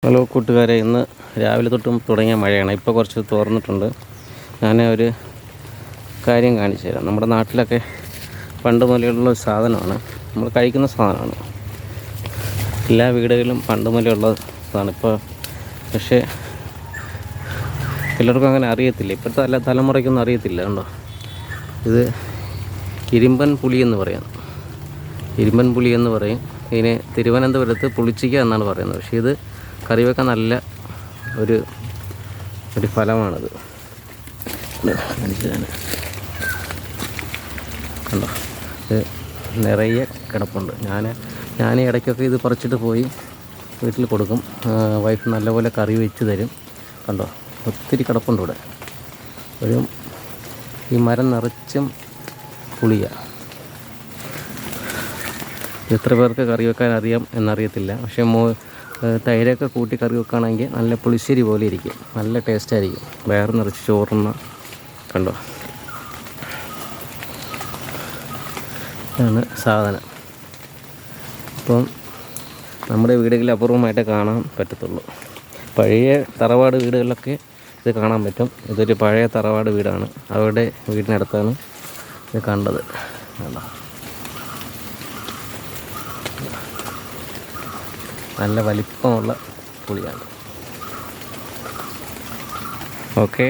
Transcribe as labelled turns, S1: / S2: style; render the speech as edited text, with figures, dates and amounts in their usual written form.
S1: Hello കൂട്ടുകാരെ, ഇന്ന് രാവിലെ തൊട്ടും തുടങ്ങിയ മഴയാണ്. ഇപ്പോൾ കുറച്ച് തോർന്നിട്ടുണ്ട്. ഞാൻ ഒരു കാര്യം കാണിച്ചു തരാം. നമ്മുടെ നാട്ടിലൊക്കെ പണ്ട് മുതലുള്ള ഒരു സാധനമാണ്, നമ്മൾ കഴിക്കുന്ന സാധനമാണ്. എല്ലാ വീടുകളിലും പണ്ട് മുതലുള്ളതാണ് ഇപ്പോൾ. പക്ഷേ എല്ലാവർക്കും അങ്ങനെ അറിയത്തില്ല. ഇപ്പോഴത്തെ എല്ലാ തലമുറയ്ക്കൊന്നും അറിയത്തില്ല. കണ്ടോ, ഇത് ഇരുമ്പൻ പുളി എന്ന് പറയാം. ഇരുമ്പൻ പുളി എന്ന് പറയും. ഇതിനെ തിരുവനന്തപുരത്ത് പുളിച്ചിക്ക എന്നാണ് പറയുന്നത്. പക്ഷേ ഇത് കറി വെക്കാൻ നല്ല ഒരു ഫലമാണിത്. കണ്ടോ, ഇത് നിറയെ കിടപ്പുണ്ട്. ഞാൻ ഇടയ്ക്കൊക്കെ ഇത് പറിച്ചിട്ട് പോയി വീട്ടിൽ കൊടുക്കും. വൈഫ് നല്ലപോലെ കറി വെച്ച് തരും. കണ്ടോ, ഒത്തിരി കിടപ്പുണ്ട് ഇവിടെ. ഈ മരം നിറച്ചും പുളിയാണ്. എത്ര പേർക്ക് കറി വെക്കാൻ അറിയാം എന്നറിയത്തില്ല. പക്ഷേ തൈരൊക്കെ കൂട്ടി കറി വെക്കുകയാണെങ്കിൽ നല്ല പുളിശ്ശേരി പോലെ ഇരിക്കും, നല്ല ടേസ്റ്റായിരിക്കും. വയറ് നിറച്ച് ചോറുന്ന. കണ്ടോ, ഇതാണ് സാധനം. ഇപ്പം നമ്മുടെ വീടുകളിൽ അപൂർവമായിട്ടേ കാണാൻ പറ്റത്തുള്ളൂ. പഴയ തറവാട് വീടുകളിലൊക്കെ ഇത് കാണാൻ പറ്റും. ഇതൊരു പഴയ തറവാട് വീടാണ്. അവരുടെ വീടിനടുത്താണ് ഇത് കണ്ടത്. കണ്ടോ, നല്ല വലിപ്പമുള്ള പുളിയാണ്. ഓക്കെ.